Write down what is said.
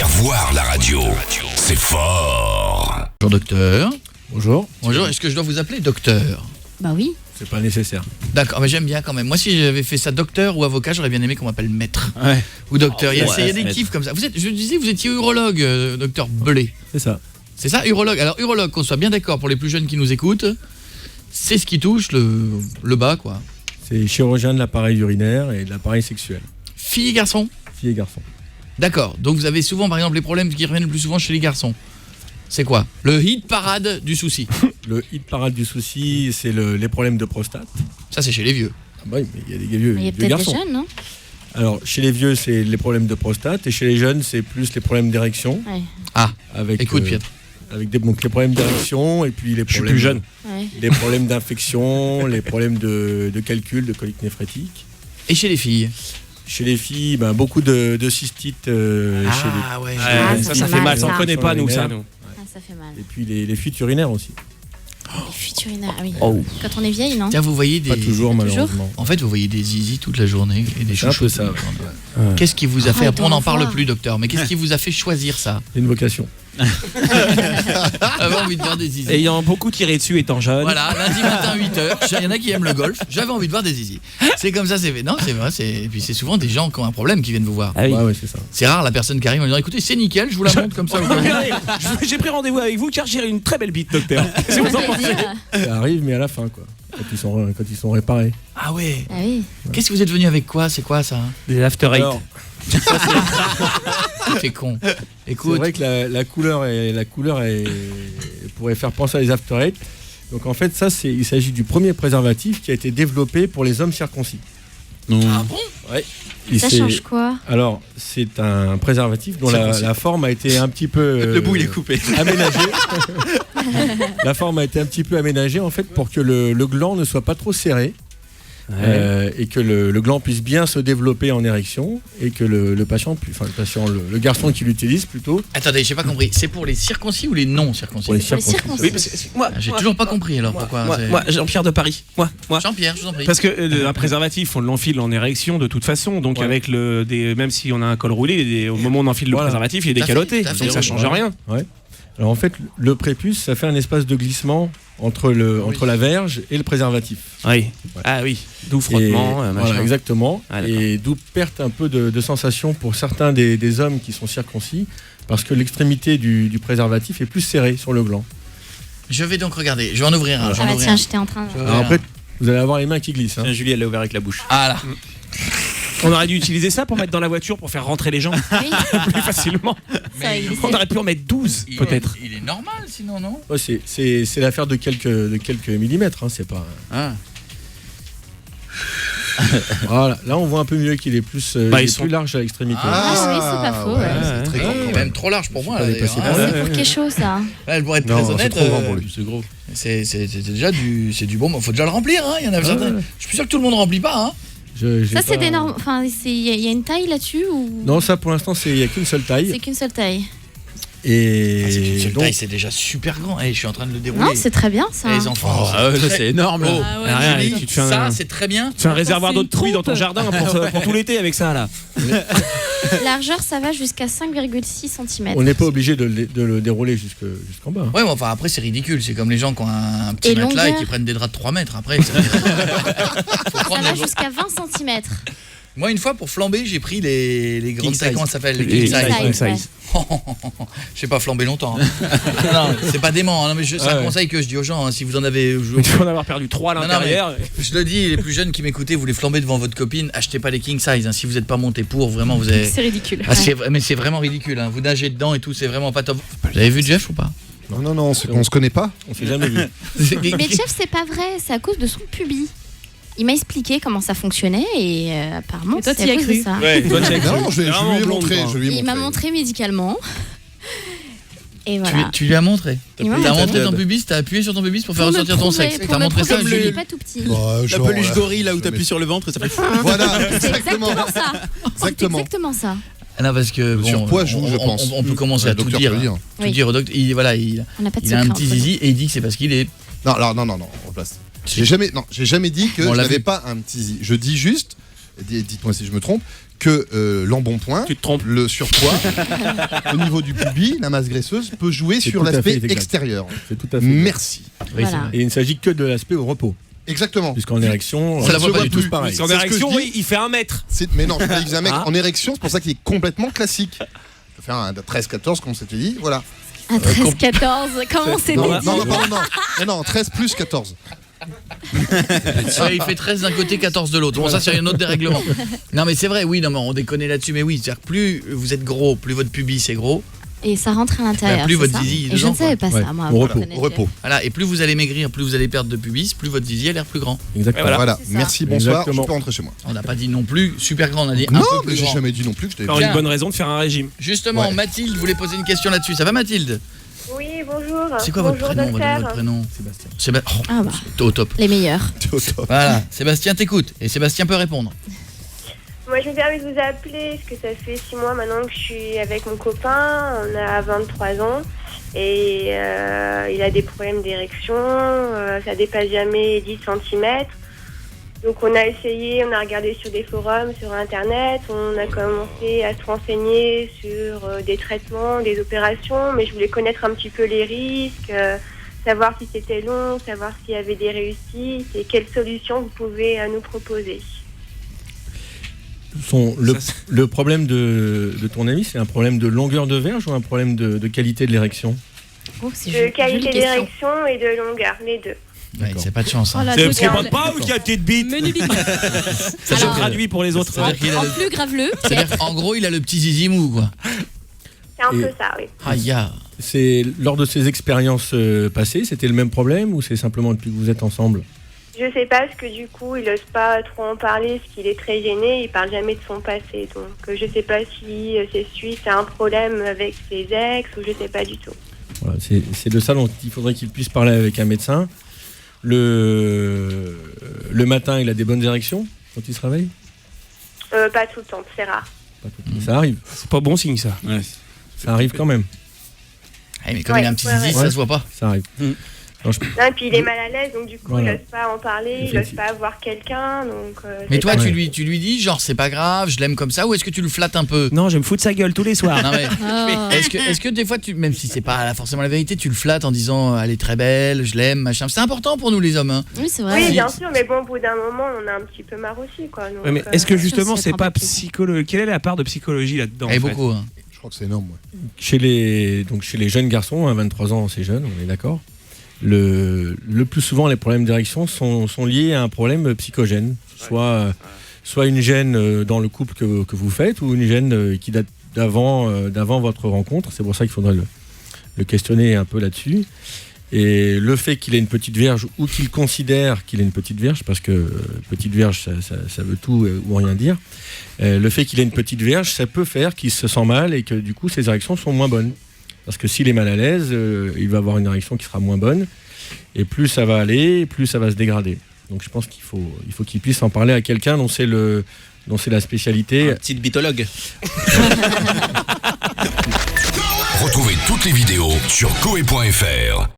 faire voir la radio. C'est fort. Bonjour docteur. Bonjour. Bonjour, est-ce que je dois vous appeler docteur ? Bah oui. C'est pas nécessaire. D'accord, mais j'aime bien quand même. Moi, si j'avais fait ça docteur ou avocat, j'aurais bien aimé qu'on m'appelle maître. Ouais. Ou docteur. Il y a des maître. kiffs comme ça. Je disais, vous étiez urologue, docteur Belé. C'est ça. C'est ça, urologue. Alors, urologue, qu'on soit bien d'accord pour les plus jeunes qui nous écoutent, c'est ce qui touche le bas, quoi. C'est chirurgien de l'appareil urinaire et de l'appareil sexuel. Filles et garçons ? Filles et garçons. D'accord. Donc, vous avez souvent, par exemple, les problèmes qui reviennent le plus souvent chez les garçons. C'est quoi ? Le hit parade du souci. Le hit parade du souci, c'est les problèmes de prostate. Ça, c'est chez les vieux. Ah bah oui, mais il y a des vieux, Il y a des peut-être des garçons. jeunes, non ? Alors, chez les vieux, c'est les problèmes de prostate, et chez les jeunes, c'est plus les problèmes d'érection. Ouais. Ah, Avec, écoute, Pierre. Avec donc les problèmes d'érection, et puis les Je suis problèmes... plus jeune. Ouais. Les problèmes d'infection, les problèmes de calcul, de colique néphrétique. Et chez les filles ? Chez les filles, beaucoup de cystites chez les... Ah ouais. Ah, ça fait mal, ça on ça. connaît pas nous ça. Urinaire. Nous. Ah, ça fait mal. Et puis les fuites urinaires aussi. Les fuites urinaires, ah oui. Oh. Quand on est vieille, non ? Tiens, vous voyez des... Pas toujours, Pas toujours malheureusement. En fait, vous voyez des zizi toute la journée et des C'est un chouchous peu toute ça, la ouais. journée. Ouais. Qu'est-ce qui vous a fait... Ah, Après, on n'en parle voir. plus, docteur, mais qu'est-ce qui vous a fait choisir ça ? C'est une vocation. J'avais envie de voir des zizi. Ayant beaucoup tiré dessus étant jeune. Voilà, lundi matin 8h, il y en a qui aiment le golf, j'avais envie de voir des zizi. C'est comme ça, c'est fait. Non, c'est vrai, et puis c'est souvent des gens qui ont un problème qui viennent vous voir. Ah oui. Ouais, c'est ça. C'est rare la personne qui arrive en disant écoutez, c'est nickel, je vous la montre comme ça. Regardez, j'ai pris rendez-vous avec vous car j'ai une très belle bite, docteur. Qu'est-ce que vous en pensez ? Ça arrive, mais à la fin, quoi. Quand ils sont réparés. Ah ouais. Ah oui. Qu'est-ce que vous êtes venu avec quoi ? C'est quoi ça ? Des after eight. Alors, C'est con. c'est Écoute, vrai que la couleur pourrait faire penser à des after eight. Donc en fait, il s'agit du premier préservatif qui a été développé pour les hommes circoncis. ah bon ? Ouais. Ça change quoi ? Alors, c'est un préservatif dont la forme a été un petit peu Le bout il est coupé. aménagée. La forme a été un petit peu aménagée en fait pour que le gland ne soit pas trop serré. Et que le gland puisse bien se développer en érection et que le patient, le garçon qui l'utilise plutôt. Attendez, j'ai pas compris. C'est pour les circoncis ou les non circoncis ? Pour les Pour les circoncis. circoncis. Oui, parce que moi, J'ai toujours pas compris alors pourquoi. moi, Jean-Pierre de Paris. Moi. Jean-Pierre, je vous en prie. Parce que un préservatif, on l'enfile en érection de toute façon, donc Ouais. avec même si on a un col roulé, au moment où on enfile le Voilà. préservatif, il est Tout à fait, décaloté, tout à fait. donc ça change rien. Ouais. Alors en fait, le prépuce, ça fait un espace de glissement entre la verge et le préservatif. Oui. Ouais. Ah oui. D'où frottement, Et- machin. voilà, exactement. Ah, d'accord. Et d'où perte un peu de sensation pour certains des hommes qui sont circoncis, parce que l'extrémité du préservatif est plus serrée sur le gland. Je vais donc regarder. Je vais en ouvrir un. Ah bah tiens, j'étais en train... Je vais Alors ouvrir après, vous allez avoir les mains qui glissent. Hein. Julie, elle l'a ouvert avec la bouche. un. Ah là. On aurait dû utiliser ça pour mettre dans la voiture pour faire rentrer les gens Oui, plus facilement. ça, il On aurait pu en mettre 12 Il- peut-être. Il est normal sinon, non ? Ouais, c'est l'affaire de quelques millimètres. Hein, c'est pas. Ah. Voilà. Là, on voit un peu mieux qu'il est plus, Bah, il ils est sont- plus large à l'extrémité. Ah oui, c'est pas faux, ouais. C'est très grand. Il est quand même même. trop large pour moi. pas là, dépasser d'ailleurs, la hein. C'est pour quelque chose, ça. Là, pour être Non, très c'est honnête, trop grand pour lui. c'est gros. C'est déjà du bon. Faut déjà le remplir. Hein. Il y en a certains. ouais. Je suis sûr que tout le monde remplit pas. Hein. J'ai Ça, c'est pas- des normes... Enfin, il y a une taille là-dessus ou... Non, ça pour l'instant, il n'y a qu'une seule taille. C'est qu'une seule taille. Et C'est une seule donc, taille, c'est déjà super grand. Je suis en train de le dérouler. Non, c'est très bien, ça. Les enfants. C'est énorme. Oh. Ah ouais, Ah, ouais. tu te fais Ça, un, c'est très bien. tu fais un réservoir c'est d'eau une de truie dans ton trompe. jardin pour tout l'été avec ça là. Largeur, ça va jusqu'à 5,6 cm. on n'est pas obligé de le dérouler jusqu'en bas. Ouais, mais enfin après c'est ridicule. C'est comme les gens qui ont un petit Et matelas et longueur. qui prennent des draps de 3 mètres. Après, faut Ça prendre va les- jusqu'à 20 cm. Moi, une fois pour flamber, j'ai pris les grandes King tailles. size. Comment ça s'appelle ? Les Les king size. king size, ouais. size. Je sais pas flamber longtemps. Hein. Non, c'est pas dément. Hein. Non, mais c'est un Ouais. conseil que je dis aux gens. Hein. Si vous en avez, Il faut en avoir perdu 3 à Non, non, l'intérieur. je le dis, les plus jeunes qui m'écoutaient, vous voulez flamber devant votre copine, achetez pas les king size. Hein. Si vous n'êtes pas monté pour, vraiment, vous avez. C'est ridicule. Ah, mais c'est vraiment ridicule. Hein. Vous nagez dedans et tout, c'est vraiment pas top. Vous avez vu Jeff ou pas ? Non, on se connaît pas. On s'est jamais vu. Mais Jeff, c'est pas vrai, c'est à cause de son pubis. Il m'a expliqué comment ça fonctionnait et apparemment Et toi, c'est t'y à as cause cru. de ça. Ouais, toi, tu as cru. Non, je lui Vraiment ai blonde, montré. quoi. Je lui ai Il m'a montré médicalement. Et voilà. Tu lui as montré. Il m'a T'as montré. montré ton pubis, t'as appuyé sur ton pubis pour faire Pour me ressortir ton prouver- sexe. pour T'as me montré ça à prouver qu'il Julie. est pas tout petit. La peluche gorille là où t'appuies sur le ventre et ça fait Voilà, C'est exactement. exactement ça. C'est Exactement. exactement ça. Ah non, parce que Le bon, surpoids joue, je pense. on peut commencer Ouais, à tout docteur dire. peut le dire. Tout Oui. dire au docteur. Il On n'a pas de a un secret petit entre nous. zizi et il dit que c'est parce qu'il est. Non, alors non, on replace. J'ai jamais dit que On je l'a n'avais vu. pas un petit zizi. Je dis juste, dites-moi si je me trompe, que l'embonpoint, Tu te trompes. le surpoids, au niveau du pubis, la masse graisseuse peut jouer C'est sur tout à l'aspect fait exact. extérieur. C'est tout à fait. Merci. Oui, c'est Voilà. vrai. Et il ne s'agit que de l'aspect au repos, Exactement. puisqu'en érection, Ça la voit pas du tout. tous pareil. En C'est ce que érection, je dis. oui, il fait 1 mètre. Mais non, je fais un mec Ah. en érection, c'est pour ça qu'il est complètement classique. Je peux faire un 13-14, comme on s'était dit, voilà. Un 13-14, comment c'est Non, dit non, pardon, non, 13 plus 14. Ouais, il fait 13 d'un côté, 14 de l'autre. Bon, ça, c'est un autre dérèglement. Non, mais c'est vrai, oui, non, mais on déconne là-dessus, mais oui, c'est-à-dire que plus vous êtes gros, plus votre pubis est gros. Et ça rentre à l'intérieur. Bah, plus c'est votre ça zizi, Et je dedans, ne savais quoi. pas Ouais, ça, moi. au avant repos. de connaître Au repos. Voilà, et plus vous allez maigrir, plus vous allez perdre de pubis, plus votre zizi a l'air plus grand. Exactement. Voilà. Voilà, C'est ça. merci, bonsoir, Exactement. je peux rentrer chez moi. On n'a pas dit non plus super grand, on a dit un Non, peu mais plus j'ai grand. jamais dit non plus que je t'avais Encore dit. une bonne raison de faire un régime. Justement, Ouais. Mathilde voulait poser une question là-dessus. Ça va, Mathilde? Oui, bonjour. C'est quoi votre Bonjour, prénom? On va donner docteur. votre prénom. Sébastien. Sébastien. Ah bah, Au top. les meilleurs. Voilà, Sébastien t'écoute. Et Sébastien peut répondre. Moi, je me permets de vous appeler parce que ça fait 6 mois maintenant que je suis avec mon copain. On a 23 ans et il a des problèmes d'érection. Ça dépasse jamais 10 cm. Donc, on a essayé, on a regardé sur des forums, sur Internet. On a commencé à se renseigner sur des traitements, des opérations. Mais je voulais connaître un petit peu les risques, savoir si c'était long, savoir s'il y avait des réussites et quelles solutions vous pouvez nous proposer. Le problème de ton ami, c'est un problème de longueur de verge ou un problème de qualité de l'érection? Oh, c'est De jolie qualité question. d'érection et de longueur, les deux. Ouais, c'est pas de chance. hein. Oh là, C'est parce qu'il docteur, parle pas ou qu'il y a une petite bite? Menu bite. Ça se Alors, traduit pour les autres. C'est-à-dire qu'il a En le- plus grave-le. c'est-à-dire qu'en gros, il a le petit zizi mou, quoi. C'est un Et- peu ça, oui. Aïe, ah. C'est lors de ces expériences passées, c'était le même problème ou c'est simplement depuis que vous êtes ensemble? Je sais pas, parce que du coup, il n'ose pas trop en parler, parce qu'il est très gêné, il parle jamais de son passé. Donc, je sais pas si c'est suite à un problème avec ses ex, ou je sais pas du tout. Voilà, c'est de ça dont il faudrait qu'il puisse parler avec un médecin. Le matin, il a des bonnes érections quand il se réveille? Pas tout le temps, c'est rare. Pas tout le temps. Ça arrive, C'est pas bon signe ça. Ouais. ça arrive quand même. Eh, mais comme Ouais, il a un petit ouais, zizi, ouais. ça se voit pas. Ça arrive. Non, et puis il est mal à l'aise, donc du coup, Voilà. il n'ose pas en parler, il n'ose Effectivement. pas voir quelqu'un. Donc, Mais c'est toi, pas- Ouais. tu lui dis, genre, c'est pas grave, je l'aime comme ça, ou est-ce que tu le flattes un peu? Non, je me fous de sa gueule tous les soirs. Non, mais Oh. est-ce que des fois, même si c'est pas forcément la vérité, tu le flattes en disant, elle est très belle, je l'aime, machin. C'est important pour nous, les hommes. Hein. Oui, c'est vrai. Oui, bien sûr, mais bon, au bout d'un moment, on a un petit peu marre aussi, quoi. Donc, Ouais, mais est-ce que Ça, justement c'est c'est pas dramatique. psychologique? Quelle est la part de psychologie là-dedans Et en fait beaucoup. Hein. Je crois que c'est énorme, ouais. Chez les jeunes garçons, à 23 ans, c'est jeune, on est d'accord. Le plus souvent, les problèmes d'érection sont liés à un problème psychogène, soit une gêne dans le couple que vous faites, ou une gêne qui date d'avant votre rencontre. C'est pour ça qu'il faudrait le questionner un peu là-dessus. Et le fait qu'il ait une petite vierge, ou qu'il considère qu'il ait une petite vierge, parce que petite vierge, ça veut tout ou rien dire, le fait qu'il ait une petite vierge, ça peut faire qu'il se sent mal et que du coup ses érections sont moins bonnes. Parce que s'il est mal à l'aise, il va avoir une érection qui sera moins bonne, et plus ça va aller, plus ça va se dégrader. Donc je pense qu'il faut qu'il puisse en parler à quelqu'un dont c'est la spécialité. Un petit bitologue. Retrouvez toutes les vidéos sur koe.fr.